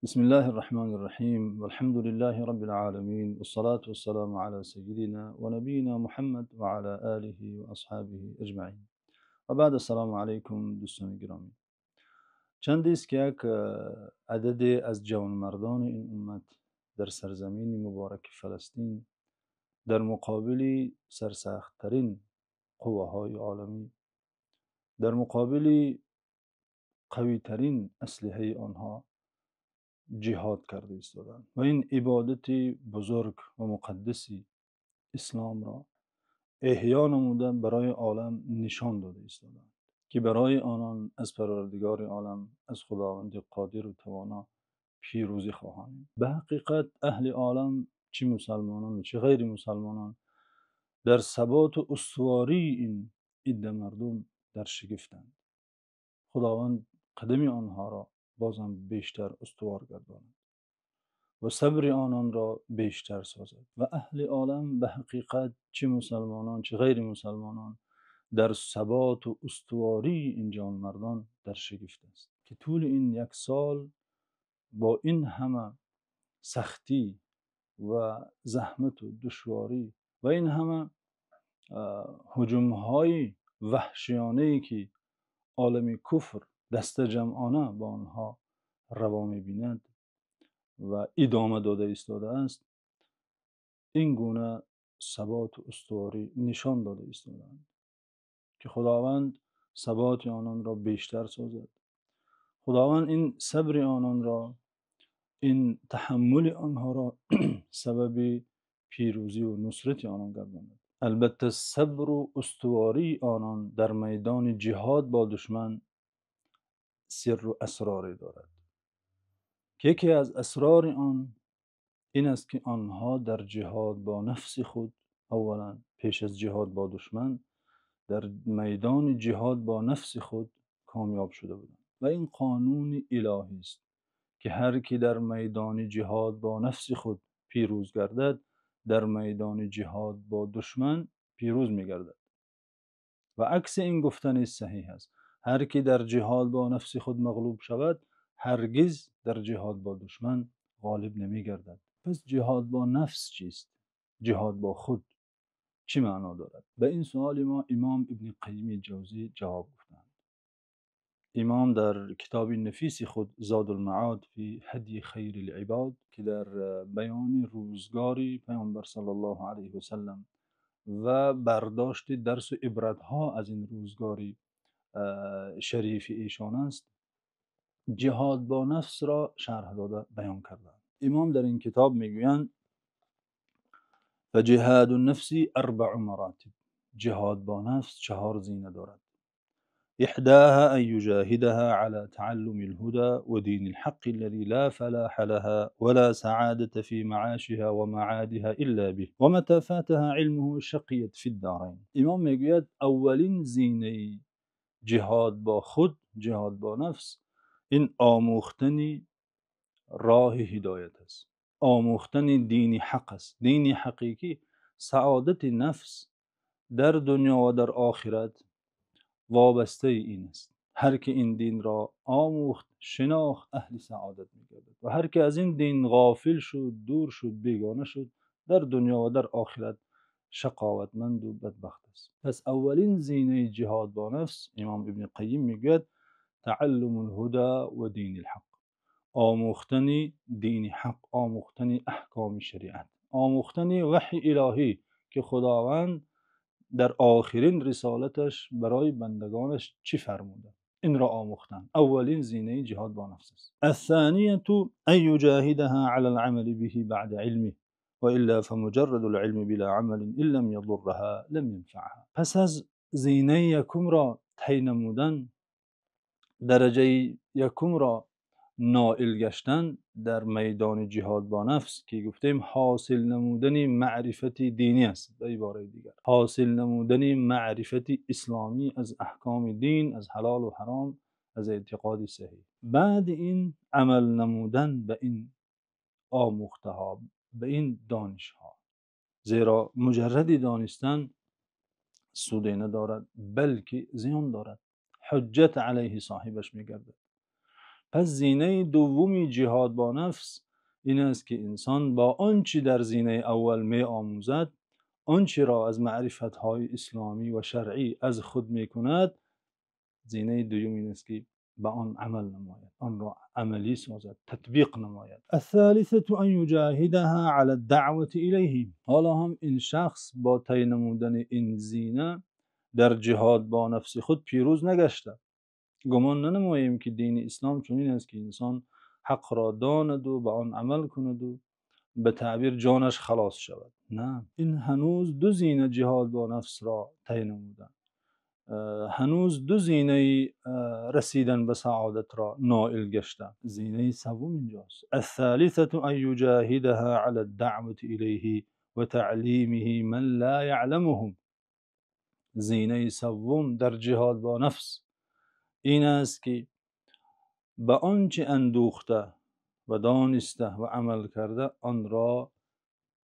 بسم الله الرحمن الرحيم والحمد لله رب العالمين والصلاة والسلام على سيدنا ونبينا محمد وعلى آله وأصحابه أجمعين وبعد السلام عليكم دوستان گرامی. چند است که یک عدد از جوانمردان این امت در سرزمین مبارک فلسطین در مقابل سرسخت‌ترین قواهای عالمی، در مقابل قوی‌ترین اسلحه آنها جهاد کرده ایستادند و این عبادت بزرگ و مقدسی اسلام را احیا نموده برای عالم نشان داده ایستادند که برای آنان از پروردگار عالم، از خداوند قادر و توانا پیروزی خواهند. به حقیقت اهل عالم، چه مسلمانان و چه غیر مسلمانان، در ثبات و استواری این عده مردم در شگفتند. خداوند قدم آنها را بازم بیشتر استوار گرداند و صبر آنان را بیشتر سازد و اهل عالم به حقیقت چه مسلمانان چه غیر مسلمانان در ثبات و استواری این جوانمردان در شگفت است که طول این یک سال با این همه سختی و زحمت و دشواری و این همه هجوم‌های وحشیانه‌ای که عالم کفر دست جمعانه با آنها روا می‌بیند و ادامه داده ایستاده است، این گونه ثبات و استواری نشان داده ایستادند که خداوند ثبات آنان را بیشتر سازد. خداوند این صبر آنان را، این تحمل آنها را سبب پیروزی و نصرت آنان گرداند. البته صبر و استواری آنان در میدان جهاد با دشمن سر و اسراری دارد که یکی از اسرار آن این است که آنها در جهاد با نفس خود، اولا پیش از جهاد با دشمن، در میدان جهاد با نفس خود کامیاب شده بودند و این قانون الهی است که هر کی در میدان جهاد با نفس خود پیروز گردد، در میدان جهاد با دشمن پیروز می گردد و عکس این گفتن صحیح است. هر کی در جهاد با نفس خود مغلوب شود، هرگز در جهاد با دشمن غالب نمی گردد. پس جهاد با نفس چیست؟ جهاد با خود چی معنا دارد؟ به این سوال ما امام ابن قیم جوزی جواب گفتند. امام در کتاب نفیس خود زاد المعاد فی هدی خیر العباد که در بیان روزگاری پیامبر صلی الله علیه و سلم و برداشت درس و عبرتها از این روزگاری شریف ایشان است، جهاد با نفس را شرح داده بیان کردند. امام در این کتاب میگویند فجهاد النفس 4 مراتب. جهاد با نفس 4 زینه دارد. إحداها أن يجاهدها على تعلم الهدى ودين الحق الذي لا فلاح لها ولا سعادة في معاشها ومعادها إلا به ومتى فاتها علمه شقيت في الدارين. امام میگوید اولین زینه جهاد با خود، جهاد با نفس، این آموختن راه هدایت است، آموختن دین حق است. دین حقیقی سعادت نفس در دنیا و در آخرت وابسته این است. هر که این دین را آموخت، شناخت، اهل سعادت می‌گردد و هر که از این دین غافل شد، دور شد، بیگانه شد، در دنیا و در آخرت شقاوتمند و بدبخت است. پس اولین زینه جهاد با نفس، امام ابن قیم میگوید تعلم الهدى و دین الحق، آموختن دین حق، آموختن احکام شریعت، آموختن وحی الهی که خداوند در آخرین رسالتش برای بندگانش چی فرموده، این را آموختن. اولین زینه جهاد با نفس است. الثانیه ان یجاهدها علی العمل به بعد علمه والا فمجرد العلم بلا عمل ان لم يضرها لم ينفعها. پس از زینه یکم را طی نمودن، درجه یکم را نائل گشتن در میدان جهاد با نفس که گفتیم حاصل نمودن معرفت دینی است. به عباره دیگر حاصل نمودن معرفت اسلامی از احکام دین، از حلال و حرام، از اعتقاد صحیح. بعد این عمل نمودن به این آموخته ها، به این دانش ها، زیرا مجرد دانستن سودی ندارد بلکه زیان دارد، حجت علیه صاحبش میگردد. پس زینه دومی جهاد با نفس این است که انسان با آنچه در زینه اول می آموزد، آنچه را از معرفت‌های اسلامی و شرعی از خود می کند، زینه دوم این است که به آن عمل نماید، آن را عملی سازد، تطبیق نماید. الثالثه ان یجاهدها علی الدعوة الیه. حالا هم این شخص با طی نمودن این زینه در جهاد با نفس خود پیروز نگشته. گمان ننماییم که دین اسلام چنین است که انسان حق را داند و به آن عمل کند و به تعبیر جانش خلاص شود. نه، این هنوز دو زینه جهاد با نفس را طی نموده، هنوز دو زینه رسیدن به سعادت را نائل گشته. زینه سوم اینجاست. الثالثه ان یجاهدها علی الدعوة الیه و تعلیمه من لا یعلمهم. زینه سوم در جهاد با نفس این است که به آنچه اندوخته و دانسته و عمل کرده آن را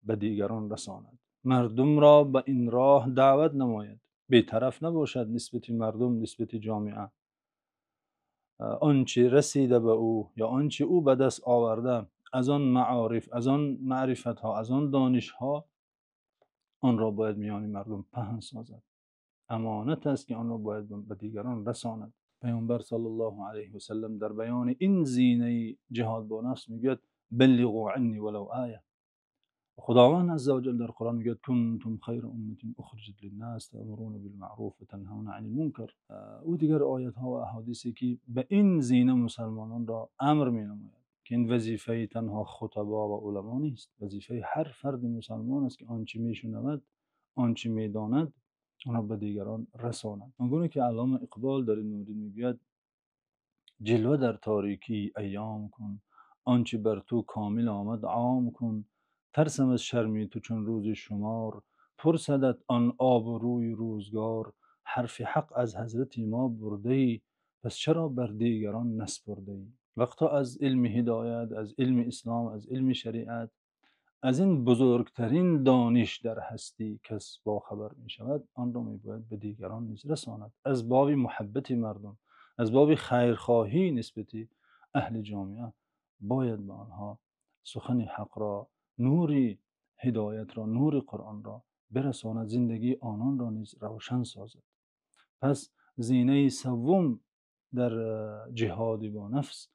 به دیگران رساند، مردم را به این راه دعوت نماید، بی‌طرف نباشد نسبت مردم، نسبت جامعه. آنچه رسیده به او یا آنچه او به دست آورده از آن معارف، از آن معرفت ها، از آن دانش ها، آن را باید میان مردم پهن سازد. امانت است که آن را باید به دیگران رساند. پیامبر صلی الله علیه و سلم در بیان این زینه جهاد با نفس میگوید بلغوا عنی ولو آیه. خداوند عزوجل در قرآن میگوید کنتم خیر امة اخرجت للناس تأمرون بالمعروف و تنهون عن المنکر. و دیگر آیات ها و احادیثی که به این زینه مسلمانان را امر مینماید که این وظیفه تنها خطبا و علما نیست، وظیفه هر فرد مسلمان است که آنچه میشنود، آنچه میداند، آن را به دیگران رساند. آنگونه که علامه اقبال در این مورد میگوید جلوه در تاریکی ایام کن، آنچه بر تو کامل آمد عام کن، ترسم از شرمی تو چون روز شمار، پرسدت آن آب و روی روزگار، حرف حق از حضرت ما برده ای، پس چرا بر دیگران نسپرده ای. وقتا از علم هدایت، از علم اسلام، از علم شریعت، از این بزرگترین دانش در هستی کس با خبر می شود، آن را می باید به دیگران نیز رساند، از باب محبت مردم، از باب خیرخواهی نسبت اهل جامعه باید به آنها سخن حق را، نور هدایت را، نور قرآن را برساند، زندگی آنان را نیز روشن سازد. پس زینه سوم در جهاد با نفس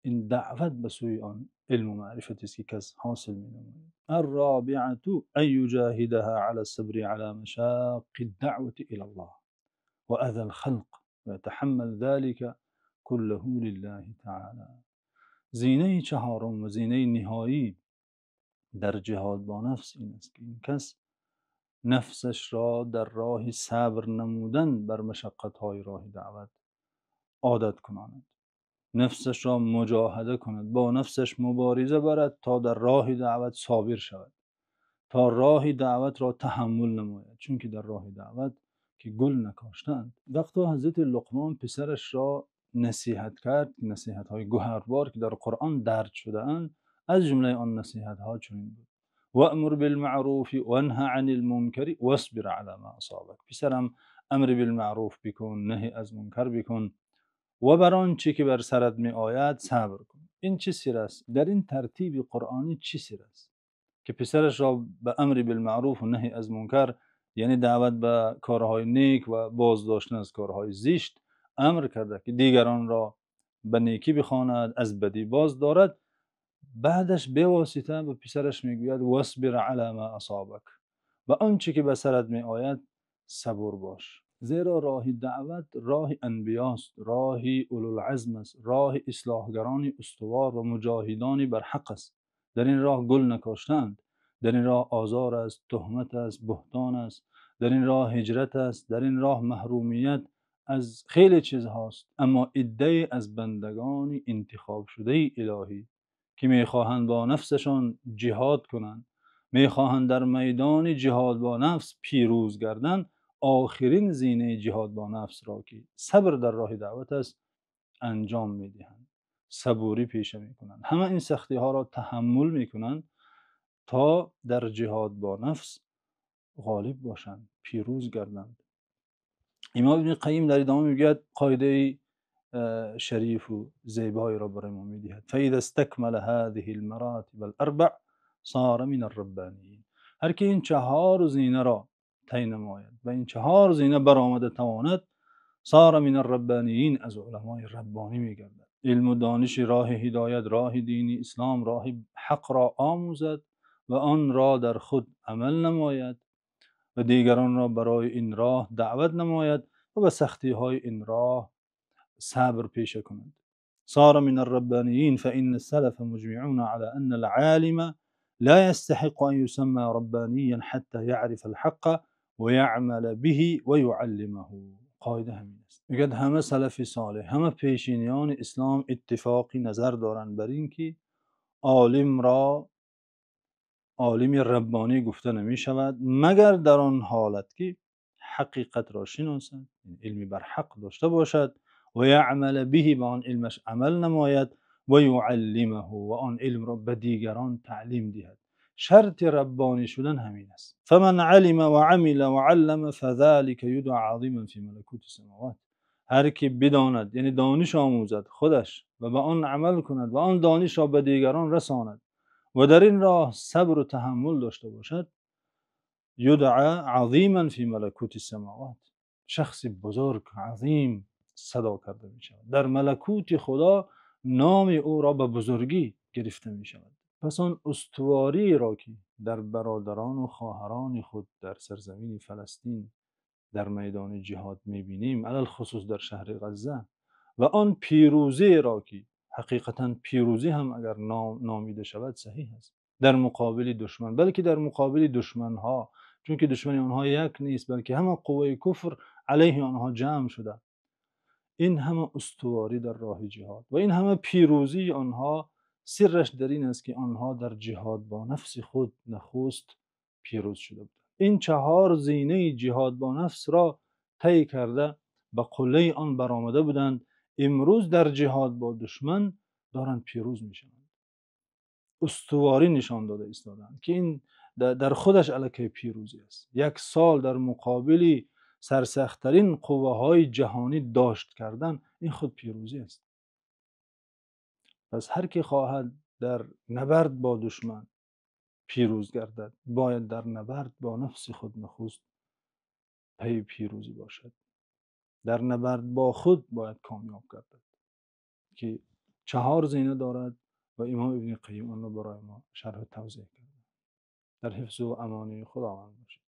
این دعوت به سوی آن علم و معرفت است که کس حاصل می نماید. الرابعه ان یجاهدها علی الصبر علی مشاق الدعوة الى الله و اذى الخلق و يتحمل ذلك كله لله تعالی. زینه چهارم و زینه نهایی در جهاد با نفس این است که این کس نفسش را در راه صبر نمودن بر مشقت‌های راه دعوت عادت کناند، نفسش را مجاهده کند، با نفسش مبارزه برد تا در راه دعوت صابر شود، تا راه دعوت را تحمل نماید، چون که در راه دعوت که گل نکاشتند. وقتی حضرت لقمان پسرش را نصیحت کرد، نصیحت های گوهربار که در قرآن درج شده اند، از جمله آن نصیحت ها چنین بود: وأمر بالمعروف وانه عن المنکر واصبر على ما اصابك. پسرم امر بالمعروف بکن، نهی از منکر بکن و بر آنچه که بر سرت می آید صبر کن. این چه سیر است؟ در این ترتیب قرآنی چه سیر است که پسرش را به امر بالمعروف و نهی از منکر، یعنی دعوت به کارهای نیک و بازداشتن از کارهای زشت، امر کرده که دیگران را به نیکی بخواند، از بدی باز دارد. بعدش به واسطه به پسرش میگوید واصبر علی ما اصابک، و آنچه که به سرت می آید صبور باش. زیرا راه دعوت راه انبیاست، راه اولوالعزم است، راه اصلاحگران استوار و مجاهدان بر حق است. در این راه گل نکاشتند، در این راه آزار است، تهمت است، بهتان است، در این راه هجرت است، در این راه محرومیت از خیلی چیزهاست. اما عده از بندگان انتخاب شده الهی که میخواهند با نفسشان جهاد کنند، میخواهند در میدان جهاد با نفس پیروز گردند، آخرین زینه جهاد با نفس را که صبر در راه دعوت است انجام میدهند، صبوری پیشه میکنند، همه این سختی ها را تحمل میکنند تا در جهاد با نفس غالب باشند، پیروز گردند. امام ابن قیم در ادامه میگوید قاعده شریف و زیبایی را برای ما میدهد. فاذا استکمل هذه المراتب الاربع صار من الربانیین. هر که این چهار زینه را طی نماید و این چهار زینه برآمده تواند، صار من الربانیین، از علمای ربانی میگردد. علم و دانش راه هدایت، راه دینی اسلام، راه حق را آموزد و آن را در خود عمل نماید و دیگران را برای این راه دعوت نماید و به سختی های این راه صبر پیشه کنند. صار من الربانيين فإن السلف مجمعون على أن العالم لا يستحق أن يسمى ربانيا حتى يعرف الحق ويعمل به ويعلمه. قاعده همین است. میگه همه سلف صالح، همه پیشینیان اسلام اتفاقی نظر دارند بر این که عالم را عالم ربانی گفته نمی شود مگر در آن حالت که حقیقت را شناسد، علمی بر حق داشته باشد و یعمل به، با آن علمش عمل نماید و یعلمه، و آن علم را به دیگران تعلیم دهد. شرط ربانی شدن همین است. فمن علم و عمل و علم فذلك یدعى عظیما فی ملکوت السماوات. هر کی بداند، یعنی دانش آموزد خودش و به آن عمل کند و آن دانش را به دیگران رساند و در این راه صبر و تحمل داشته باشد، یدعى عظیما فی ملکوت السماوات، شخص بزرگ عظیم صدا کرده می شود. در ملکوت خدا نام او را به بزرگی گرفته می شود. پس آن استواری را که در برادران و خواهران خود در سرزمین فلسطین در میدان جهاد می بینیم، علل خصوص در شهر غزه، و آن پیروزی را که حقیقتا پیروزی هم اگر نامیده شود صحیح است در مقابل دشمن، بلکه در مقابل دشمن ها، چون که دشمن آنها یک نیست بلکه همه قوه کفر علیه آنها جمع شده. این همه استواری در راه جهاد و این همه پیروزی آنها، سرش در این است که آنها در جهاد با نفس خود نخست پیروز شده بود. این چهار زینه جهاد با نفس را طی کرده به قله آن برآمده بودند. امروز در جهاد با دشمن دارند پیروز میشوند. استواری نشان داده ایستادند که این در خودش علاکه پیروزی است. یک سال در مقابل سرسخت‌ترین قوه‌های جهانی داشت کردن، این خود پیروزی است. پس هر کی خواهد در نبرد با دشمن پیروز گردد، باید در نبرد با نفس خود نخست پی پیروزی باشد. در نبرد با خود باید کامیاب گردد که چهار زینه دارد و امام ابن قیم آن را برای ما شرح و توضیح کرد. در حفظ و امان خداوند باشد.